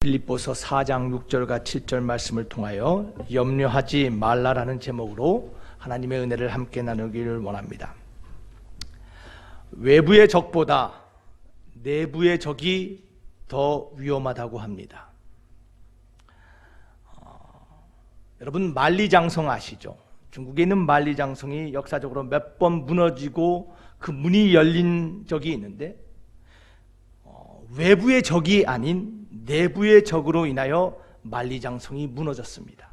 빌립보서 4장 6절과 7절 말씀을 통하여 염려하지 말라라는 제목으로 하나님의 은혜를 함께 나누기를 원합니다. 외부의 적보다 내부의 적이 더 위험하다고 합니다. 여러분 만리장성 아시죠? 중국에 있는 만리장성이 역사적으로 몇 번 무너지고 그 문이 열린 적이 있는데 외부의 적이 아닌 내부의 적으로 인하여 만리장성이 무너졌습니다.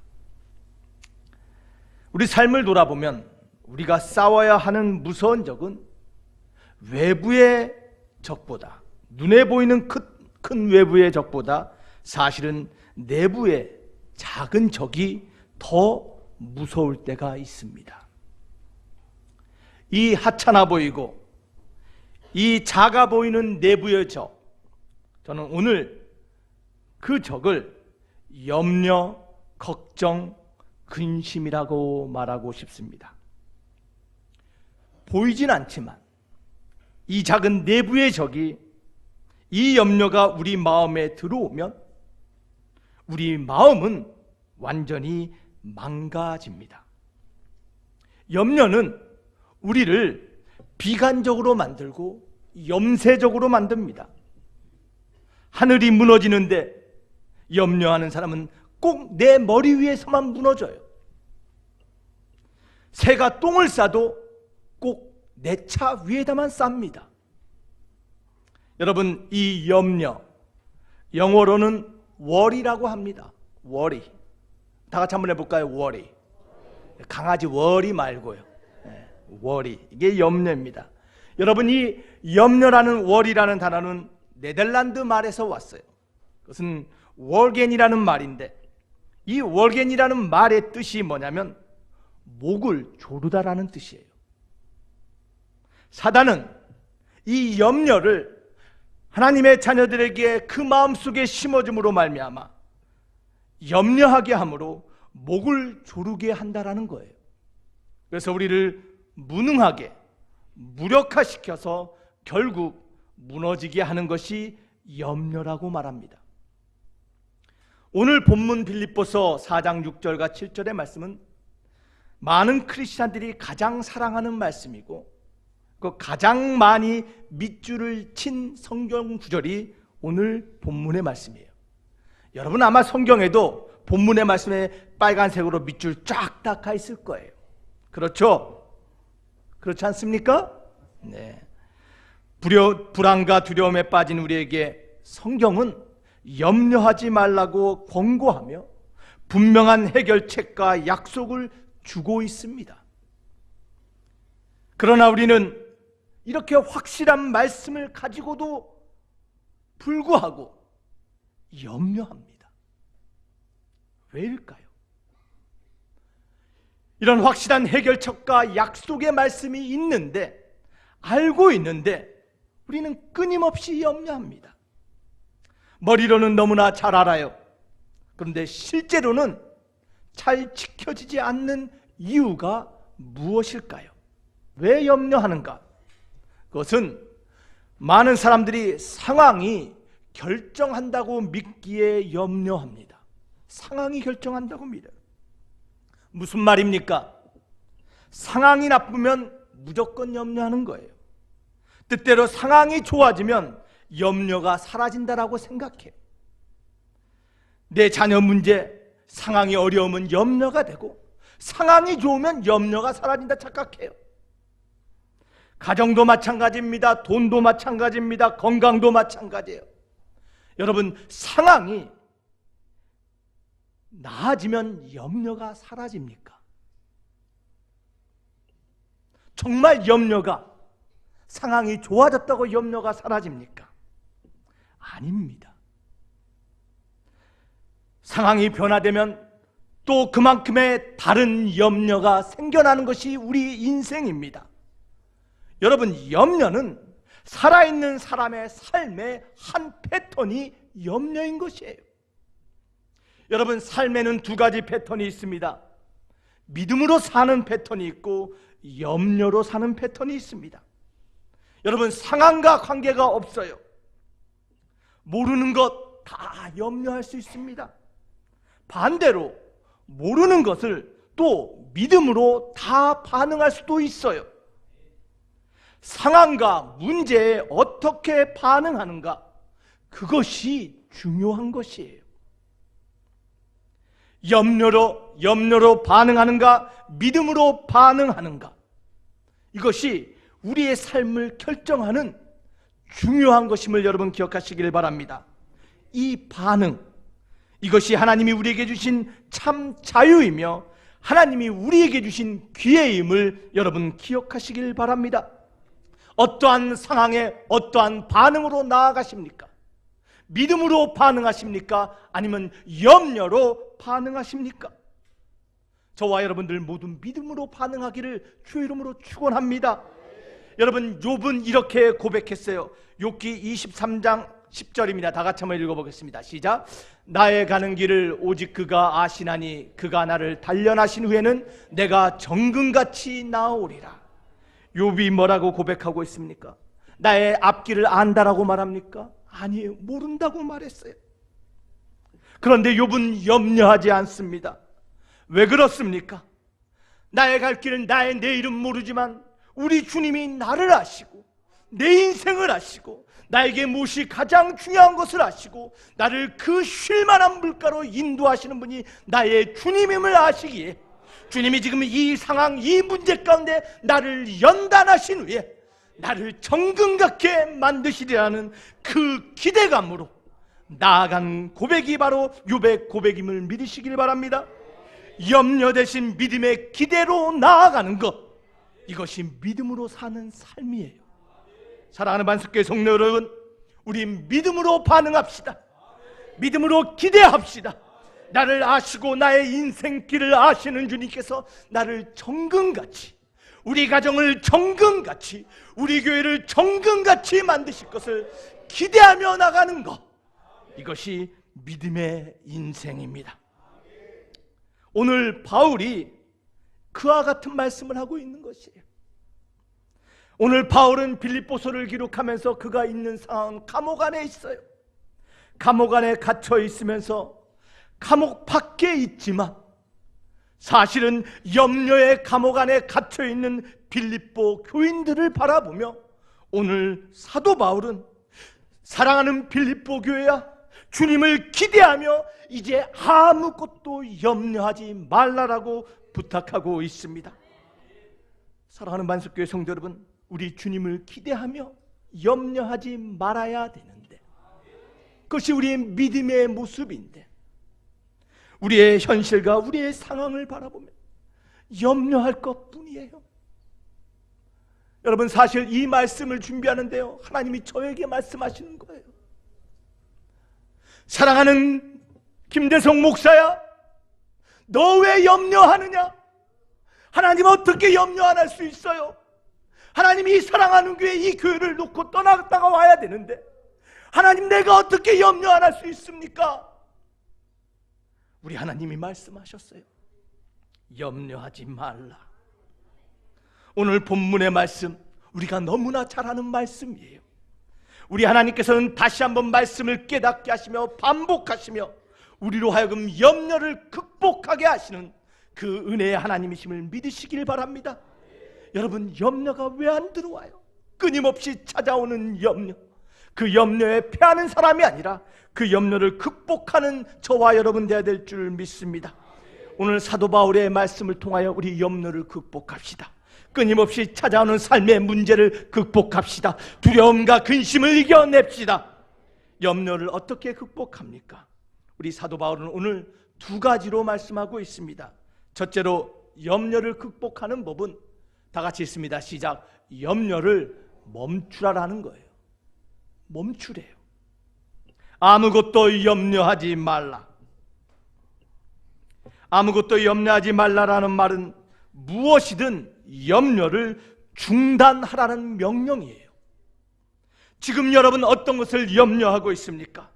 우리 삶을 돌아보면 우리가 싸워야 하는 무서운 적은 외부의 적보다, 눈에 보이는 큰 외부의 적보다 사실은 내부의 작은 적이 더 무서울 때가 있습니다. 이 하찮아 보이고 이 작아 보이는 내부의 적, 저는 오늘 그 적을 염려, 걱정, 근심이라고 말하고 싶습니다. 보이진 않지만 이 작은 내부의 적이, 이 염려가 우리 마음에 들어오면 우리 마음은 완전히 망가집니다. 염려는 우리를 비관적으로 만들고 염세적으로 만듭니다. 하늘이 무너지는데 염려하는 사람은 꼭 내 머리 위에서만 무너져요. 새가 똥을 싸도 꼭 내 차 위에다만 쌉니다. 여러분, 이 염려, 영어로는 worry라고 합니다. worry. 다 같이 한번 해볼까요? worry. 강아지 worry 말고요. worry. 이게 염려입니다. 여러분, 이 염려라는 worry라는 단어는 네덜란드 말에서 왔어요. 그것은 월겐이라는 말인데, 이 월겐이라는 말의 뜻이 뭐냐면 목을 조르다라는 뜻이에요. 사단은 이 염려를 하나님의 자녀들에게 그 마음속에 심어줌으로 말미암아 염려하게 함으로 목을 조르게 한다라는 거예요. 그래서 우리를 무능하게 무력화시켜서 결국 무너지게 하는 것이 염려라고 말합니다. 오늘 본문 빌립보서 4장 6절과 7절의 말씀은 많은 크리스찬들이 가장 사랑하는 말씀이고 그 가장 많이 밑줄을 친 성경 구절이 오늘 본문의 말씀이에요. 여러분 아마 성경에도 본문의 말씀에 빨간색으로 밑줄 쫙 닦아 있을 거예요. 그렇죠? 그렇지 않습니까? 네. 불안과 두려움에 빠진 우리에게 성경은 염려하지 말라고 권고하며 분명한 해결책과 약속을 주고 있습니다. 그러나 우리는 이렇게 확실한 말씀을 가지고도 불구하고 염려합니다. 왜일까요? 이런 확실한 해결책과 약속의 말씀이 있는데, 알고 있는데 우리는 끊임없이 염려합니다. 머리로는 너무나 잘 알아요. 그런데 실제로는 잘 지켜지지 않는 이유가 무엇일까요? 왜 염려하는가? 그것은 많은 사람들이 상황이 결정한다고 믿기에 염려합니다. 상황이 결정한다고 믿어요. 무슨 말입니까? 상황이 나쁘면 무조건 염려하는 거예요. 뜻대로 상황이 좋아지면 염려가 사라진다라고 생각해요. 내 자녀 문제, 상황이 어려우면 염려가 되고 상황이 좋으면 염려가 사라진다 착각해요. 가정도 마찬가지입니다. 돈도 마찬가지입니다. 건강도 마찬가지예요. 여러분, 상황이 나아지면 염려가 사라집니까? 정말 염려가, 상황이 좋아졌다고 염려가 사라집니까? 아닙니다. 상황이 변화되면 또 그만큼의 다른 염려가 생겨나는 것이 우리 인생입니다. 여러분, 염려는 살아있는 사람의 삶의 한 패턴이 염려인 것이에요. 여러분, 삶에는 두 가지 패턴이 있습니다. 믿음으로 사는 패턴이 있고 염려로 사는 패턴이 있습니다. 여러분, 상황과 관계가 없어요. 모르는 것, 다 염려할 수 있습니다. 반대로 모르는 것을 또 믿음으로 다 반응할 수도 있어요. 상황과 문제에 어떻게 반응하는가, 그것이 중요한 것이에요. 염려로 반응하는가, 믿음으로 반응하는가, 이것이 우리의 삶을 결정하는 중요한 것임을 여러분 기억하시길 바랍니다. 이 반응, 이것이 하나님이 우리에게 주신 참 자유이며 하나님이 우리에게 주신 기회임을 여러분 기억하시길 바랍니다. 어떠한 상황에 어떠한 반응으로 나아가십니까? 믿음으로 반응하십니까? 아니면 염려로 반응하십니까? 저와 여러분들 모두 믿음으로 반응하기를 주의 이름으로 축원합니다. 여러분, 욥은 이렇게 고백했어요. 욥기 23장 10절입니다. 다 같이 한번 읽어보겠습니다. 시작. 나의 가는 길을 오직 그가 아시나니 그가 나를 단련하신 후에는 내가 정금같이 나아오리라. 욥이 뭐라고 고백하고 있습니까? 나의 앞길을 안다라고 말합니까? 아니에요. 모른다고 말했어요. 그런데 욥은 염려하지 않습니다. 왜 그렇습니까? 나의 갈 길은 나의 내일은 모르지만 우리 주님이 나를 아시고 내 인생을 아시고 나에게 무엇이 가장 중요한 것을 아시고 나를 그 쉴만한 물가로 인도하시는 분이 나의 주님임을 아시기에, 주님이 지금 이 상황, 이 문제 가운데 나를 연단하신 후에 나를 정금 같게 만드시리라는 그 기대감으로 나아간 고백이 바로 욥의 고백임을 믿으시길 바랍니다. 염려 대신 믿음의 기대로 나아가는 것, 이것이 믿음으로 사는 삶이에요. 사랑하는 반석교회 성도 여러분, 우리 믿음으로 반응합시다. 믿음으로 기대합시다. 나를 아시고 나의 인생길을 아시는 주님께서 나를 정금같이, 우리 가정을 정금같이, 우리 교회를 정금같이 만드실 것을 기대하며 나가는 것, 이것이 믿음의 인생입니다. 오늘 바울이 그와 같은 말씀을 하고 있는 것이에요. 오늘 바울은 빌립보서를 기록하면서 그가 있는 상황은 감옥 안에 있어요. 감옥 안에 갇혀 있으면서 감옥 밖에 있지만 사실은 염려의 감옥 안에 갇혀 있는 빌립보 교인들을 바라보며 오늘 사도 바울은 사랑하는 빌립보 교회야, 주님을 기대하며 이제 아무것도 염려하지 말라라고 부탁하고 있습니다. 사랑하는 만석교회 성도 여러분, 우리 주님을 기대하며 염려하지 말아야 되는데, 그것이 우리의 믿음의 모습인데, 우리의 현실과 우리의 상황을 바라보며 염려할 것뿐이에요. 여러분, 사실 이 말씀을 준비하는데요, 하나님이 저에게 말씀하시는 거예요. 사랑하는 김대성 목사야, 너 왜 염려하느냐? 하나님 어떻게 염려 안 할 수 있어요? 하나님이 사랑하는 교회, 이 교회를 놓고 떠나갔다가 와야 되는데 하나님, 내가 어떻게 염려 안 할 수 있습니까? 우리 하나님이 말씀하셨어요. 염려하지 말라. 오늘 본문의 말씀, 우리가 너무나 잘 아는 말씀이에요. 우리 하나님께서는 다시 한번 말씀을 깨닫게 하시며 반복하시며 우리로 하여금 염려를 극복하게 하시는 그 은혜의 하나님이심을 믿으시길 바랍니다. 여러분, 염려가 왜 안 들어와요? 끊임없이 찾아오는 염려, 그 염려에 패하는 사람이 아니라 그 염려를 극복하는 저와 여러분 되어야 될 줄 믿습니다. 오늘 사도 바울의 말씀을 통하여 우리 염려를 극복합시다. 끊임없이 찾아오는 삶의 문제를 극복합시다. 두려움과 근심을 이겨냅시다. 염려를 어떻게 극복합니까? 우리 사도 바울은 오늘 두 가지로 말씀하고 있습니다. 첫째로, 염려를 극복하는 법은 다 같이 있습니다. 시작. 염려를 멈추라라는 거예요. 멈추래요. 아무것도 염려하지 말라. 아무것도 염려하지 말라라는 말은 무엇이든 염려를 중단하라는 명령이에요. 지금 여러분 어떤 것을 염려하고 있습니까?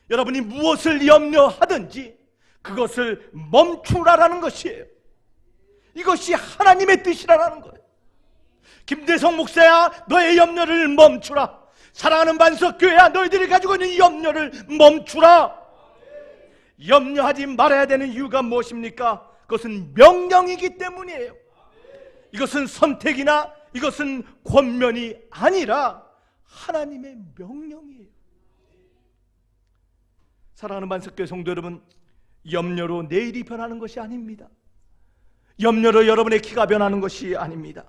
여러분이 무엇을 염려하든지 그것을 멈추라라는 것이에요. 이것이 하나님의 뜻이라는 거예요. 김대성 목사야, 너의 염려를 멈추라. 사랑하는 반석교회야, 너희들이 가지고 있는 염려를 멈추라. 염려하지 말아야 되는 이유가 무엇입니까? 그것은 명령이기 때문이에요. 이것은 선택이나 이것은 권면이 아니라 하나님의 명령이에요. 사랑하는 반석교회 성도 여러분, 염려로 내일이 변하는 것이 아닙니다. 염려로 여러분의 키가 변하는 것이 아닙니다.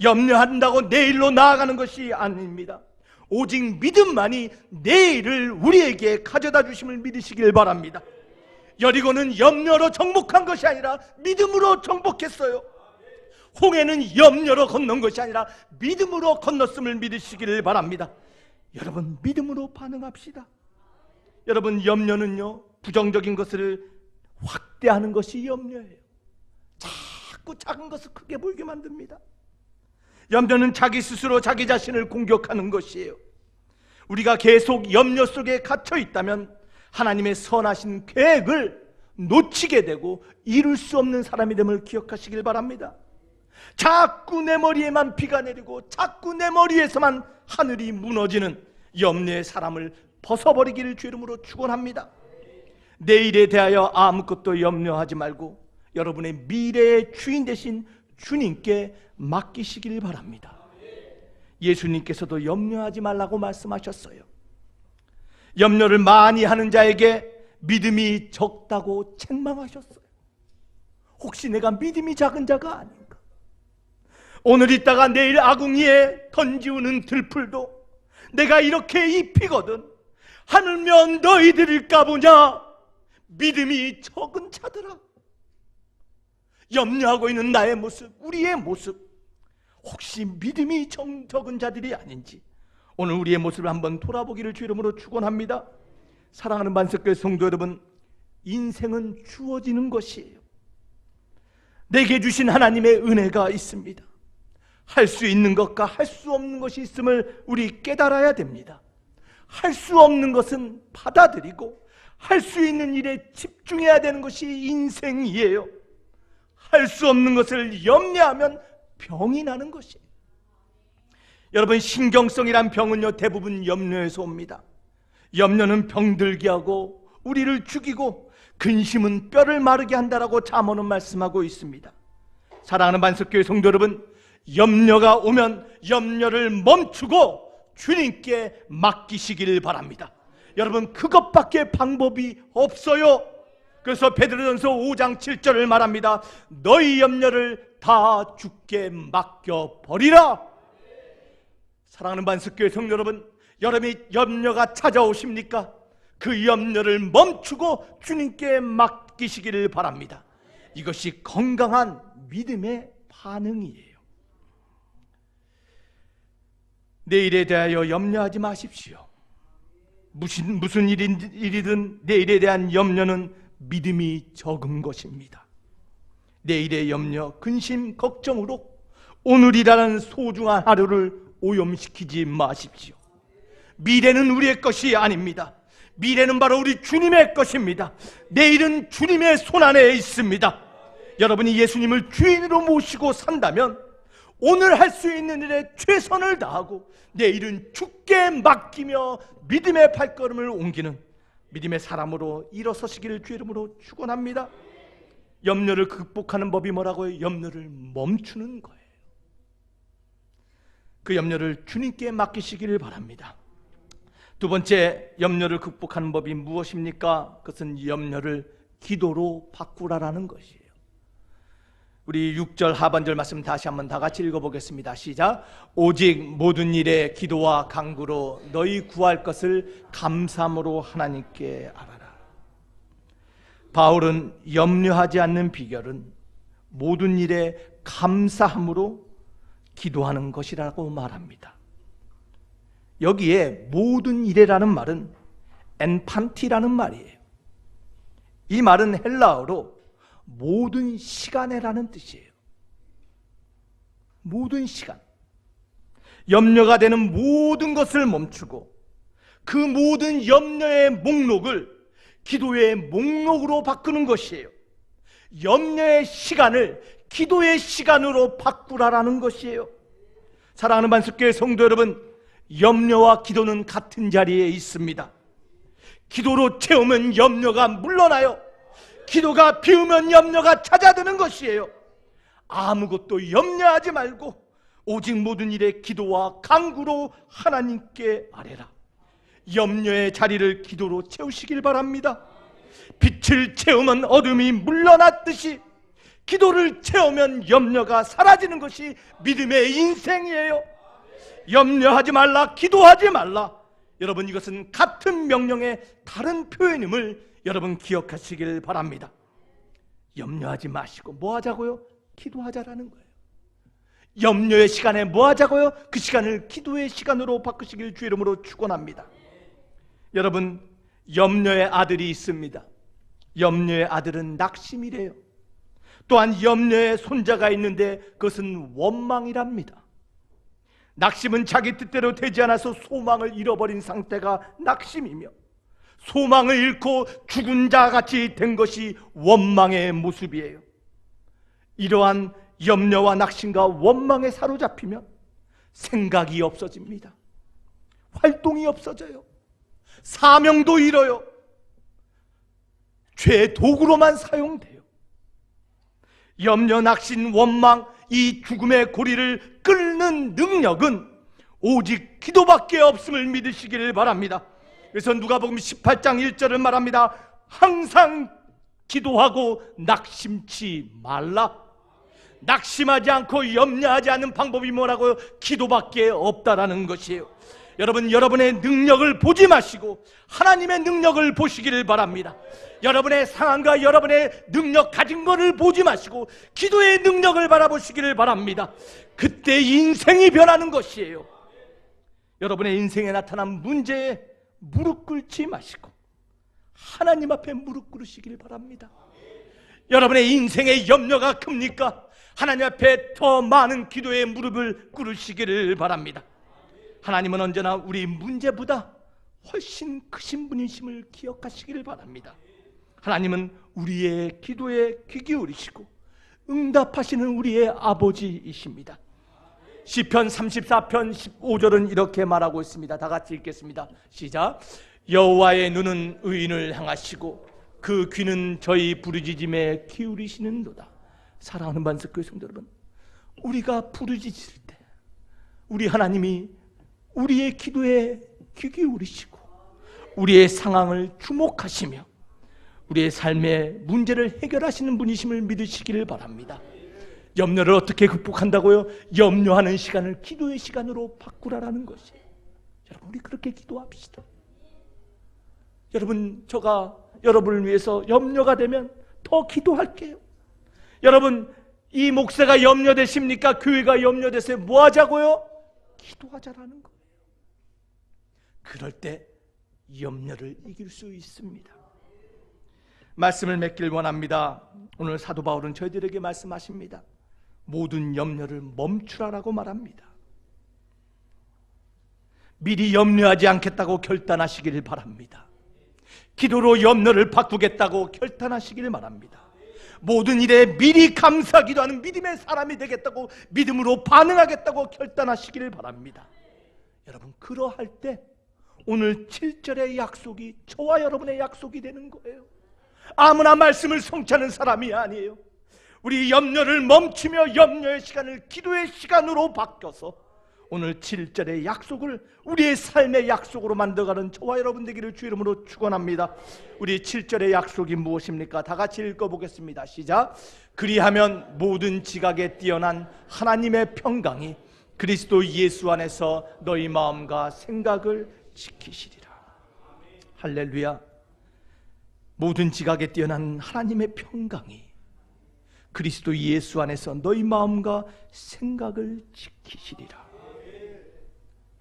염려한다고 내일로 나아가는 것이 아닙니다. 오직 믿음만이 내일을 우리에게 가져다 주심을 믿으시길 바랍니다. 여리고는 염려로 정복한 것이 아니라 믿음으로 정복했어요. 홍해는 염려로 건넌 것이 아니라 믿음으로 건넜음을 믿으시기를 바랍니다. 여러분, 믿음으로 반응합시다. 여러분, 염려는요, 부정적인 것을 확대하는 것이 염려예요. 자꾸 작은 것을 크게 보이게 만듭니다. 염려는 자기 스스로 자기 자신을 공격하는 것이에요. 우리가 계속 염려 속에 갇혀 있다면 하나님의 선하신 계획을 놓치게 되고 이룰 수 없는 사람이 됨을 기억하시길 바랍니다. 자꾸 내 머리에만 비가 내리고 자꾸 내 머리에서만 하늘이 무너지는 염려의 사람을 벗어버리기를 주 이름으로 축원합니다. 내일에 대하여 아무것도 염려하지 말고 여러분의 미래의 주인 되신 주님께 맡기시길 바랍니다. 예수님께서도 염려하지 말라고 말씀하셨어요. 염려를 많이 하는 자에게 믿음이 적다고 책망하셨어요. 혹시 내가 믿음이 작은 자가 아닌가? 오늘 있다가 내일 아궁이에 던지우는 들풀도 내가 이렇게 입히거든 하늘면 너희들을 까보냐? 믿음이 적은 자들아. 염려하고 있는 나의 모습, 우리의 모습, 혹시 믿음이 적은 자들이 아닌지 오늘 우리의 모습을 한번 돌아보기를 주 이름으로 축원합니다. 사랑하는 반석교회 성도 여러분, 인생은 주어지는 것이에요. 내게 주신 하나님의 은혜가 있습니다. 할 수 있는 것과 할 수 없는 것이 있음을 우리 깨달아야 됩니다. 할 수 없는 것은 받아들이고 할 수 있는 일에 집중해야 되는 것이 인생이에요. 할 수 없는 것을 염려하면 병이 나는 것이에요. 여러분, 신경성이란 병은요, 대부분 염려에서 옵니다. 염려는 병들게 하고 우리를 죽이고 근심은 뼈를 마르게 한다라고 잠언은 말씀하고 있습니다. 사랑하는 반석교회 성도 여러분, 염려가 오면 염려를 멈추고 주님께 맡기시길 바랍니다. 여러분, 그것밖에 방법이 없어요. 그래서 베드로전서 5장 7절을 말합니다. 너희 염려를 다 주께 맡겨버리라. 사랑하는 반석교회 성도 여러분, 여러분이 염려가 찾아오십니까? 그 염려를 멈추고 주님께 맡기시기를 바랍니다. 이것이 건강한 믿음의 반응이에요. 내일에 대하여 염려하지 마십시오. 무슨 일이든 내일에 대한 염려는 믿음이 적은 것입니다. 내일의 염려, 근심, 걱정으로 오늘이라는 소중한 하루를 오염시키지 마십시오. 미래는 우리의 것이 아닙니다. 미래는 바로 우리 주님의 것입니다. 내일은 주님의 손안에 있습니다. 여러분이 예수님을 주인으로 모시고 산다면 오늘 할 수 있는 일에 최선을 다하고 내일은 주께 맡기며 믿음의 발걸음을 옮기는 믿음의 사람으로 일어서시기를 주 이름으로 축원합니다. 염려를 극복하는 법이 뭐라고요? 염려를 멈추는 거예요. 그 염려를 주님께 맡기시기를 바랍니다. 두 번째, 염려를 극복하는 법이 무엇입니까? 그것은 염려를 기도로 바꾸라라는 것이에요. 우리 6절 하반절 말씀 다시 한번 다 같이 읽어보겠습니다. 시작. 오직 모든 일에 기도와 간구로 너희 구할 것을 감사함으로 하나님께 아뢰라. 바울은 염려하지 않는 비결은 모든 일에 감사함으로 기도하는 것이라고 말합니다. 여기에 모든 일에라는 말은 엔판티라는 말이에요. 이 말은 헬라어로 모든 시간에라는 뜻이에요. 모든 시간, 염려가 되는 모든 것을 멈추고 그 모든 염려의 목록을 기도의 목록으로 바꾸는 것이에요. 염려의 시간을 기도의 시간으로 바꾸라라는 것이에요. 사랑하는 반석교회 성도 여러분, 염려와 기도는 같은 자리에 있습니다. 기도로 채우면 염려가 물러나요. 기도가 비우면 염려가 찾아드는 것이에요. 아무것도 염려하지 말고 오직 모든 일에 기도와 간구로 하나님께 아뢰라. 염려의 자리를 기도로 채우시길 바랍니다. 빛을 채우면 어둠이 물러났듯이 기도를 채우면 염려가 사라지는 것이 믿음의 인생이에요. 염려하지 말라, 기도하지 말라. 여러분, 이것은 같은 명령의 다른 표현임을 여러분 기억하시길 바랍니다. 염려하지 마시고 뭐 하자고요? 기도하자라는 거예요. 염려의 시간에 뭐 하자고요? 그 시간을 기도의 시간으로 바꾸시길 주 이름으로 축원합니다. 여러분, 염려의 아들이 있습니다. 염려의 아들은 낙심이래요. 또한 염려의 손자가 있는데 그것은 원망이랍니다. 낙심은 자기 뜻대로 되지 않아서 소망을 잃어버린 상태가 낙심이며, 소망을 잃고 죽은 자같이 된 것이 원망의 모습이에요. 이러한 염려와 낙심과 원망에 사로잡히면 생각이 없어집니다. 활동이 없어져요. 사명도 잃어요. 죄의 도구로만 사용돼요. 염려, 낙심, 원망, 이 죽음의 고리를 끊는 능력은 오직 기도밖에 없음을 믿으시기를 바랍니다. 그래서 누가복음 18장 1절을 말합니다. 항상 기도하고 낙심치 말라. 낙심하지 않고 염려하지 않는 방법이 뭐라고요? 기도밖에 없다라는 것이에요. 여러분, 여러분의 능력을 보지 마시고 하나님의 능력을 보시기를 바랍니다. 여러분의 상황과 여러분의 능력 가진 것을 보지 마시고 기도의 능력을 바라보시기를 바랍니다. 그때 인생이 변하는 것이에요. 여러분의 인생에 나타난 문제에 무릎 꿇지 마시고 하나님 앞에 무릎 꿇으시기를 바랍니다. 여러분의 인생의 염려가 큽니까? 하나님 앞에 더 많은 기도의 무릎을 꿇으시기를 바랍니다. 하나님은 언제나 우리 문제보다 훨씬 크신 분이심을 기억하시기를 바랍니다. 하나님은 우리의 기도에 귀 기울이시고 응답하시는 우리의 아버지이십니다. 시편 34편 15절은 이렇게 말하고 있습니다. 다 같이 읽겠습니다. 시작. 여호와의 눈은 의인을 향하시고 그 귀는 저희 부르짖음에 기울이시는도다. 사랑하는 반석교회 성도 여러분, 우리가 부르짖을 때 우리 하나님이 우리의 기도에 귀 기울이시고 우리의 상황을 주목하시며 우리의 삶의 문제를 해결하시는 분이심을 믿으시기를 바랍니다. 염려를 어떻게 극복한다고요? 염려하는 시간을 기도의 시간으로 바꾸라라는 것이에요. 여러분, 우리 그렇게 기도합시다. 여러분, 제가 여러분을 위해서 염려가 되면 더 기도할게요. 여러분, 이 목사가 염려되십니까? 교회가 염려되세요? 뭐 하자고요? 기도하자라는 거예요. 그럴 때 염려를 이길 수 있습니다. 말씀을 맺길 원합니다. 오늘 사도 바울은 저희들에게 말씀하십니다. 모든 염려를 멈추라라고 말합니다. 미리 염려하지 않겠다고 결단하시기를 바랍니다. 기도로 염려를 바꾸겠다고 결단하시기를 바랍니다. 모든 일에 미리 감사하기도 하는 믿음의 사람이 되겠다고, 믿음으로 반응하겠다고 결단하시기를 바랍니다. 여러분, 그러할 때 오늘 7절의 약속이 저와 여러분의 약속이 되는 거예요. 아무나 말씀을 성취하는 사람이 아니에요. 우리 염려를 멈추며 염려의 시간을 기도의 시간으로 바뀌어서 오늘 7절의 약속을 우리의 삶의 약속으로 만들어가는 저와 여러분 되기를 주 이름으로 축원합니다. 우리 7절의 약속이 무엇입니까? 다 같이 읽어보겠습니다. 시작. 그리하면 모든 지각에 뛰어난 하나님의 평강이 그리스도 예수 안에서 너희 마음과 생각을 지키시리라. 할렐루야. 모든 지각에 뛰어난 하나님의 평강이 그리스도 예수 안에서 너희 마음과 생각을 지키시리라.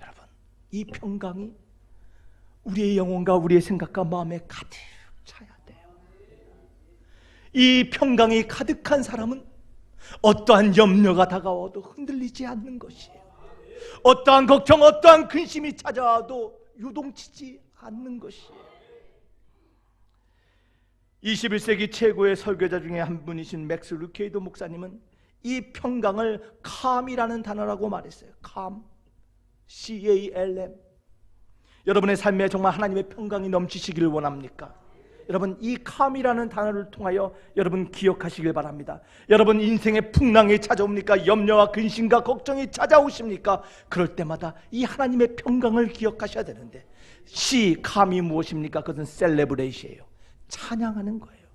여러분, 이 평강이 우리의 영혼과 우리의 생각과 마음에 가득 차야 돼요. 이 평강이 가득한 사람은 어떠한 염려가 다가와도 흔들리지 않는 것이에요. 어떠한 걱정, 어떠한 근심이 찾아와도 요동치지 않는 것이에요. 21세기 최고의 설교자 중에 한 분이신 맥스 루케이도 목사님은 이 평강을 calm이라는 단어라고 말했어요. calm, CALM. 여러분의 삶에 정말 하나님의 평강이 넘치시기를 원합니까? 여러분, 이 calm이라는 단어를 통하여 여러분 기억하시길 바랍니다. 여러분 인생의 풍랑이 찾아옵니까? 염려와 근심과 걱정이 찾아오십니까? 그럴 때마다 이 하나님의 평강을 기억하셔야 되는데, calm이 무엇입니까? 그것은 celebration이에요. 찬양하는 거예요.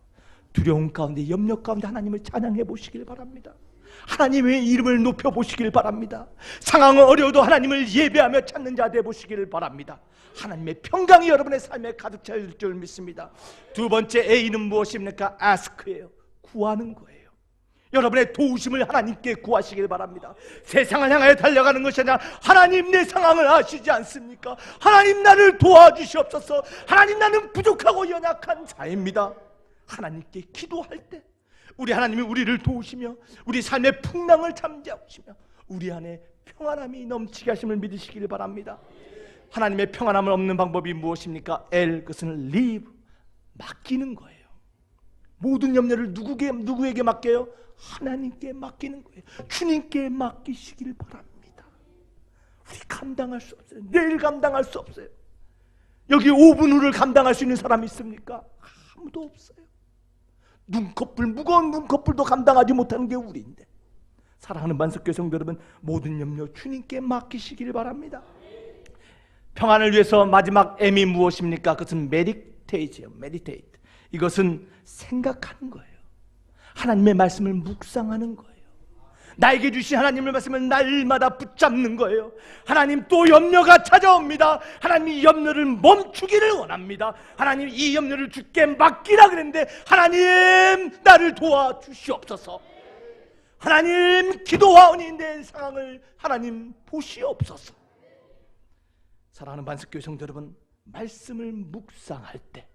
두려움 가운데, 염려 가운데 하나님을 찬양해 보시길 바랍니다. 하나님의 이름을 높여 보시길 바랍니다. 상황은 어려워도 하나님을 예배하며 찾는 자 되보시기를 바랍니다. 하나님의 평강이 여러분의 삶에 가득 차일 줄 믿습니다. 두 번째 A는 무엇입니까? ask예요. 구하는 거예요. 여러분의 도우심을 하나님께 구하시길 바랍니다. 세상을 향하여 달려가는 것이 아니라, 하나님 내 상황을 아시지 않습니까? 하나님 나를 도와주시옵소서. 하나님 나는 부족하고 연약한 자입니다. 하나님께 기도할 때 우리 하나님이 우리를 도우시며 우리 삶의 풍랑을 잠재우시며 우리 안에 평안함이 넘치게 하심을 믿으시길 바랍니다. 하나님의 평안함을 얻는 방법이 무엇입니까? 그것은 leave, 맡기는 거예요. 모든 염려를 누구에게 맡겨요? 하나님께 맡기는 거예요. 주님께 맡기시길 바랍니다. 우리 감당할 수 없어요. 내일 감당할 수 없어요. 여기 5분 후를 감당할 수 있는 사람이 있습니까? 아무도 없어요. 무거운 눈꺼풀도 감당하지 못하는 게 우리인데, 사랑하는 만석교회 성도 여러분, 모든 염려 주님께 맡기시길 바랍니다. 평안을 위해서 마지막 M이 무엇입니까? 그것은 meditate예요. meditate. 이것은 생각하는 거예요. 하나님의 말씀을 묵상하는 거예요. 나에게 주신 하나님의 말씀을 날마다 붙잡는 거예요. 하나님, 또 염려가 찾아옵니다. 하나님, 이 염려를 멈추기를 원합니다. 하나님, 이 염려를 주께 맡기라 그랬는데, 하나님 나를 도와주시옵소서. 하나님, 기도하오니 내 상황을 하나님 보시옵소서. 사랑하는 만석교회 성도 여러분, 말씀을 묵상할 때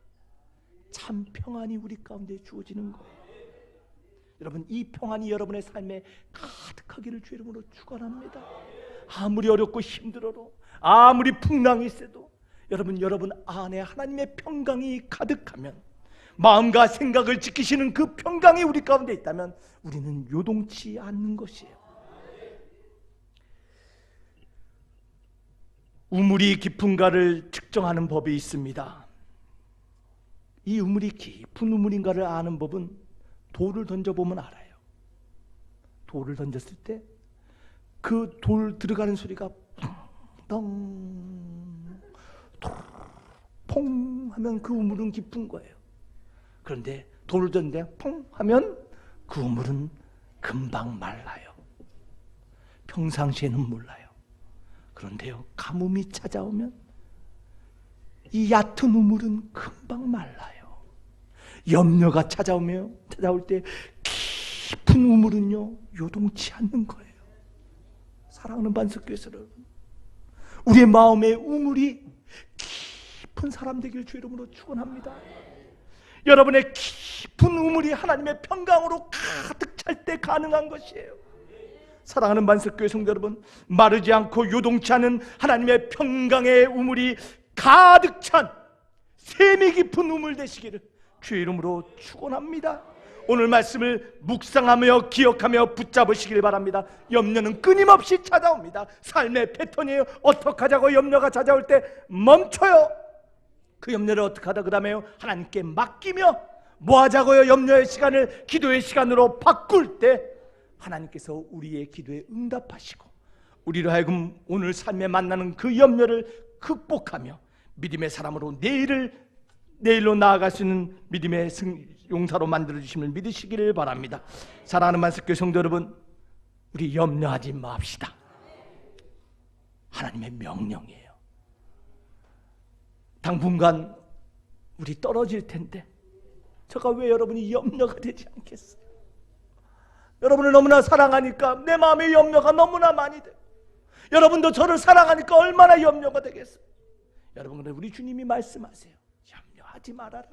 참 평안이 우리 가운데 주어지는 거예요. 여러분, 이 평안이 여러분의 삶에 가득하기를 주의 이름으로 축원합니다. 아무리 어렵고 힘들어도, 아무리 풍랑이 있어도 여러분 안에 하나님의 평강이 가득하면, 마음과 생각을 지키시는 그 평강이 우리 가운데 있다면 우리는 요동치 않는 것이에요. 우물이 깊은가를 측정하는 법이 있습니다. 이 우물이 깊은 우물인가를 아는 법은 돌을 던져보면 알아요. 돌을 던졌을 때 그 돌 들어가는 소리가 펑, 퐁 하면 그 우물은 깊은 거예요. 그런데 돌을 던졌는데 퐁 하면 그 우물은 금방 말라요. 평상시에는 몰라요. 그런데요, 가뭄이 찾아오면 이 얕은 우물은 금방 말라요. 염려가 찾아올 때 깊은 우물은요, 요동치 않는 거예요. 사랑하는 반석교회 여러분, 우리의 마음의 우물이 깊은 사람 되길 주의 이름으로 축원합니다. 여러분의 깊은 우물이 하나님의 평강으로 가득 찰 때 가능한 것이에요. 사랑하는 만석교회 성도 여러분, 마르지 않고 요동치 않은 하나님의 평강의 우물이 가득 찬 샘이 깊은 우물 되시기를 주의 이름으로 축원합니다. 오늘 말씀을 묵상하며 기억하며 붙잡으시길 바랍니다. 염려는 끊임없이 찾아옵니다. 삶의 패턴이에요. 어떻게 하자고 염려가 찾아올 때 멈춰요. 그 염려를 어떻게 하다 그 다음에요, 하나님께 맡기며 뭐 하자고요? 염려의 시간을 기도의 시간으로 바꿀 때 하나님께서 우리의 기도에 응답하시고 우리로 하여금 오늘 삶에 만나는 그 염려를 극복하며 믿음의 사람으로 내일로 나아갈 수 있는 믿음의 용사로 만들어주심을 믿으시기를 바랍니다. 사랑하는 만석교회 성도 여러분, 우리 염려하지 맙시다. 하나님의 명령이에요. 당분간 우리 떨어질 텐데 제가 왜 여러분이 염려가 되지 않겠어요? 여러분을 너무나 사랑하니까 내 마음의 염려가 너무나 많이 돼요. 여러분도 저를 사랑하니까 얼마나 염려가 되겠어요? 여러분, 우리 주님이 말씀하세요. 염려하지 말아라.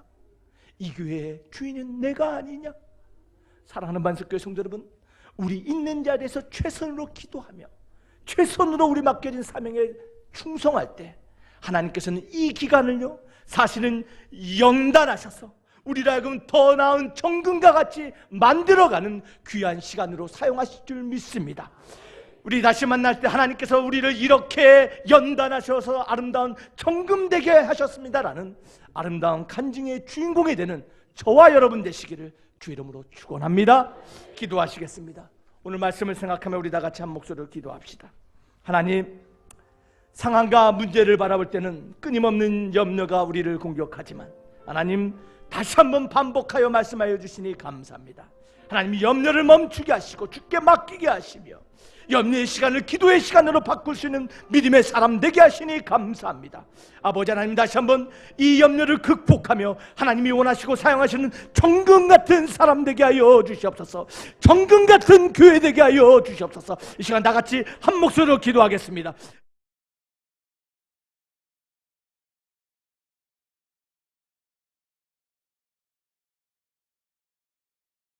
이 교회의 주인은 내가 아니냐? 사랑하는 만석교회 성도 여러분, 우리 있는 자리에서 최선으로 기도하며 최선으로 우리 맡겨진 사명에 충성할 때 하나님께서는 이 기간을요, 사실은 연단하셔서 우리를 하여금 더 나은 정금과 같이 만들어가는 귀한 시간으로 사용하실 줄 믿습니다. 우리 다시 만날 때 하나님께서 우리를 이렇게 연단하셔서 아름다운 정금되게 하셨습니다라는 아름다운 간증의 주인공이 되는 저와 여러분 되시기를 주 이름으로 축원합니다. 기도하시겠습니다. 오늘 말씀을 생각하며 우리 다 같이 한 목소리로 기도합시다. 하나님, 상황과 문제를 바라볼 때는 끊임없는 염려가 우리를 공격하지만 하나님, 다시 한번 반복하여 말씀하여 주시니 감사합니다. 하나님, 염려를 멈추게 하시고 주께 맡기게 하시며 염려의 시간을 기도의 시간으로 바꿀 수 있는 믿음의 사람 되게 하시니 감사합니다. 아버지 하나님, 다시 한번 이 염려를 극복하며 하나님이 원하시고 사용하시는 정금 같은 사람 되게 하여 주시옵소서. 정금 같은 교회 되게 하여 주시옵소서. 이 시간 다 같이 한 목소리로 기도하겠습니다.